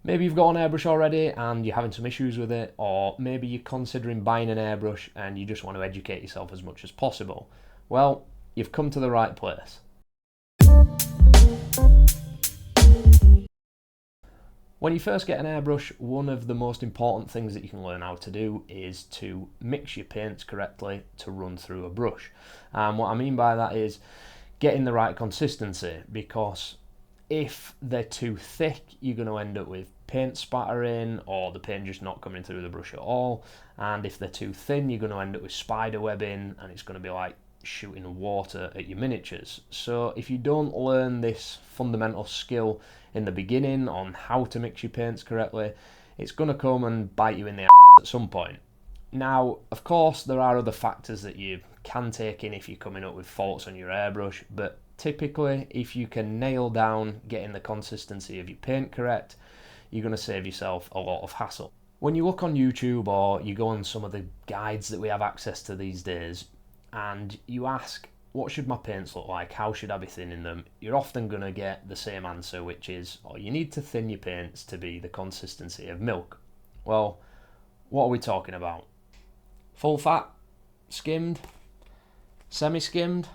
Maybe you've got an airbrush already and you're having some issues with it, or maybe you're considering buying an airbrush and you just want to educate yourself as much as possible. Well, you've come to the right place. When you first get an airbrush, one of the most important things that you can learn how to do is to mix your paints correctly to run through a brush. And what I mean by that is getting the right consistency, because if they're too thick, you're going to end up with paint spattering or the paint just not coming through the brush at all. And if they're too thin, you're going to end up with spider webbing, and it's going to be like shooting water at your miniatures. So if you don't learn this fundamental skill in the beginning on how to mix your paints correctly, it's going to come and bite you in the ass at some point. Now, of course, there are other factors that you can take in if you're coming up with faults on your airbrush, but typically, if you can nail down getting the consistency of your paint correct, you're going to save yourself a lot of hassle. When you look on YouTube or you go on some of the guides that we have access to these days, and you ask, what should my paints look like? How should I be thinning them? You're often going to get the same answer, which is, oh, you need to thin your paints to be the consistency of milk. Well, what are we talking about? Full fat? Skimmed? Semi-skimmed?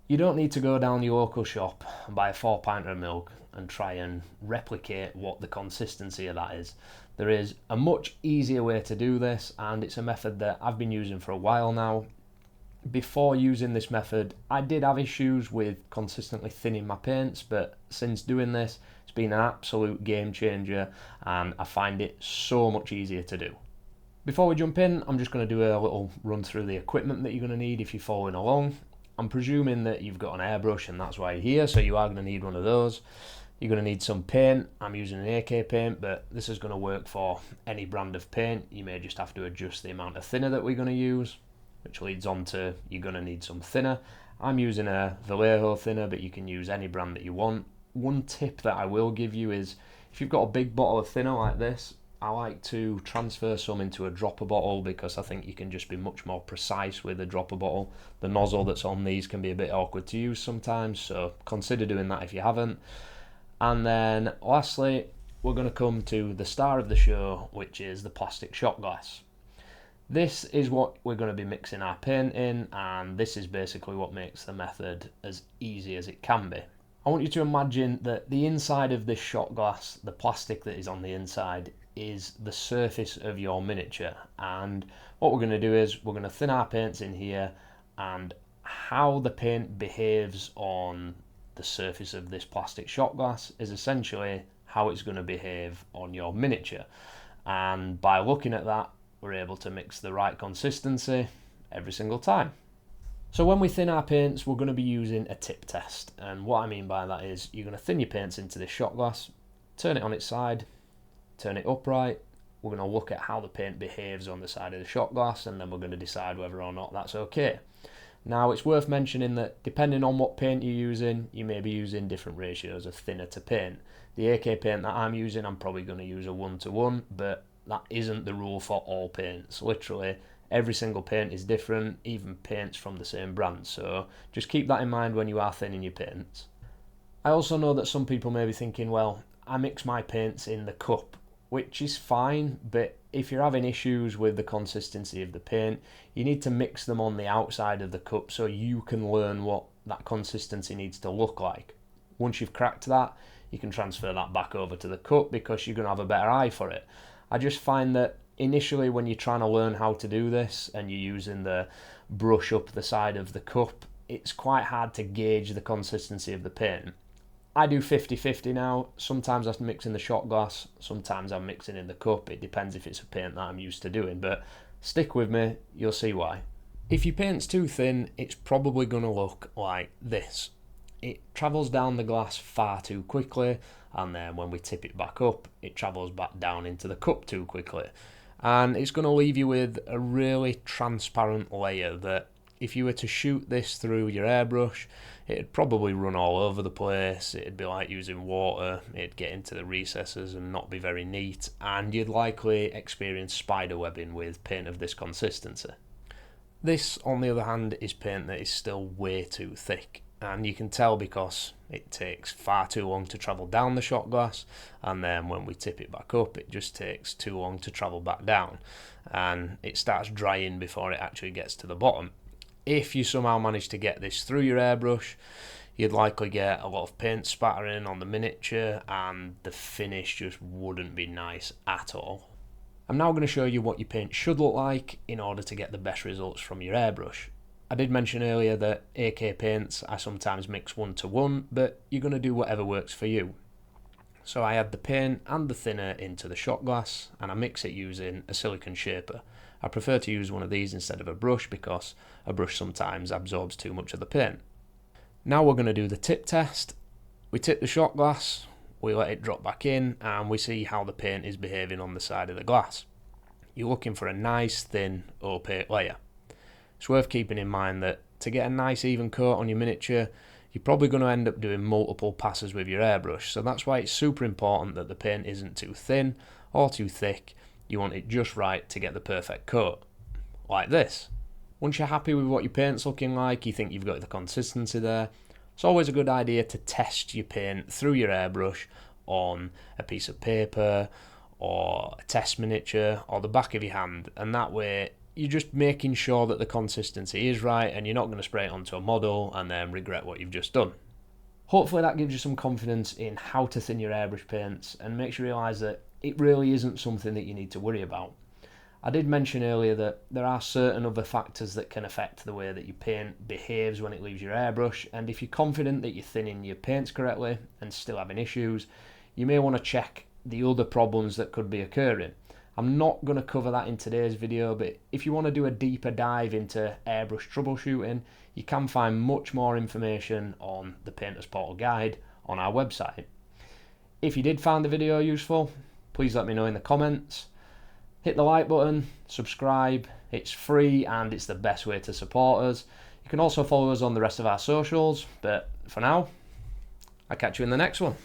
You don't need to go down your local shop and buy a 4 pinter of milk and try and replicate what the consistency of that is. There is a much easier way to do this, and it's a method that I've been using for a while now. Before using this method, I did have issues with consistently thinning my paints, but since doing this, it's been an absolute game changer, and I find it so much easier to do. Before we jump in, I'm just going to do a little run through the equipment that you're going to need if you're following along. I'm presuming that you've got an airbrush and that's why you're here, so you are going to need one of those. You're going to need some paint. I'm using an AK paint, but this is going to work for any brand of paint. You may just have to adjust the amount of thinner that we're going to use, which leads on to you're going to need some thinner. I'm using a Vallejo thinner, but you can use any brand that you want. One tip that I will give you is, if you've got a big bottle of thinner like this, I like to transfer some into a dropper bottle, because I think you can just be much more precise with a dropper bottle. The nozzle that's on these can be a bit awkward to use sometimes, so consider doing that if you haven't. And then lastly, we're going to come to the star of the show, which is the plastic shot glass. This is what we're going to be mixing our paint in, and this is basically what makes the method as easy as it can be. I want you to imagine that the inside of this shot glass, the plastic that is on the inside, is the surface of your miniature, and what we're going to do is we're going to thin our paints in here, and how the paint behaves on the surface of this plastic shot glass is essentially how it's going to behave on your miniature. And by looking at that, we're able to mix the right consistency every single time. So when we thin our paints, we're going to be using a tip test, and what I mean by that is you're going to thin your paints into this shot glass, turn it on its side, turn it upright. We're going to look at how the paint behaves on the side of the shot glass, and then we're going to decide whether or not that's okay. Now, it's worth mentioning that depending on what paint you're using, you may be using different ratios of thinner to paint. The AK paint that I'm using, I'm probably going to use a 1:1, but that isn't the rule for all paints. Literally, every single paint is different, even paints from the same brand, so just keep that in mind when you are thinning your paints. I also know that some people may be thinking, well, I mix my paints in the cup, which is fine, but if you're having issues with the consistency of the paint, you need to mix them on the outside of the cup so you can learn what that consistency needs to look like. Once you've cracked that, you can transfer that back over to the cup, because you're going to have a better eye for it. I just find that initially when you're trying to learn how to do this and you're using the brush up the side of the cup, it's quite hard to gauge the consistency of the paint. I do 50-50 now. Sometimes I mix in the shot glass, sometimes I'm mixing in the cup. It depends if it's a paint that I'm used to doing, but stick with me, you'll see why. If your paint's too thin, it's probably going to look like this. It travels down the glass far too quickly, and then when we tip it back up, it travels back down into the cup too quickly. And it's going to leave you with a really transparent layer that if you were to shoot this through your airbrush, it'd probably run all over the place. It'd be like using water. It'd get into the recesses and not be very neat, and you'd likely experience spider webbing with paint of this consistency. This, on the other hand, is paint that is still way too thick. and you can tell because it takes far too long to travel down the shot glass, and then when we tip it back up it just takes too long to travel back down, and it starts drying before it actually gets to the bottom. If you somehow manage to get this through your airbrush, you'd likely get a lot of paint spattering on the miniature, and the finish just wouldn't be nice at all. I'm now going to show you what your paint should look like in order to get the best results from your airbrush. I did mention earlier that AK paints I sometimes mix 1-to-1, but you're going to do whatever works for you. So I add the paint and the thinner into the shot glass, and I mix it using a silicone shaper. I prefer to use one of these instead of a brush because a brush sometimes absorbs too much of the paint. Now we're going to do the tip test. We tip the shot glass, we let it drop back in, and we see how the paint is behaving on the side of the glass. You're looking for a nice thin opaque layer. It's worth keeping in mind that to get a nice even coat on your miniature, you're probably going to end up doing multiple passes with your airbrush, so that's why it's super important that the paint isn't too thin or too thick. You want it just right to get the perfect coat, like this. Once you're happy with what your paint's looking like, you think you've got the consistency there, it's always a good idea to test your paint through your airbrush on a piece of paper or a test miniature or the back of your hand, and that way you're just making sure that the consistency is right and you're not going to spray it onto a model and then regret what you've just done. Hopefully that gives you some confidence in how to thin your airbrush paints and makes you realise that it really isn't something that you need to worry about. I did mention earlier that there are certain other factors that can affect the way that your paint behaves when it leaves your airbrush, and if you're confident that you're thinning your paints correctly and still having issues, you may want to check the other problems that could be occurring. I'm not going to cover that in today's video, but if you want to do a deeper dive into airbrush troubleshooting, you can find much more information on the Painter's Portal Guide on our website. If you did find the video useful, please let me know in the comments. Hit the like button, subscribe, it's free and it's the best way to support us. You can also follow us on the rest of our socials, but for now, I'll catch you in the next one.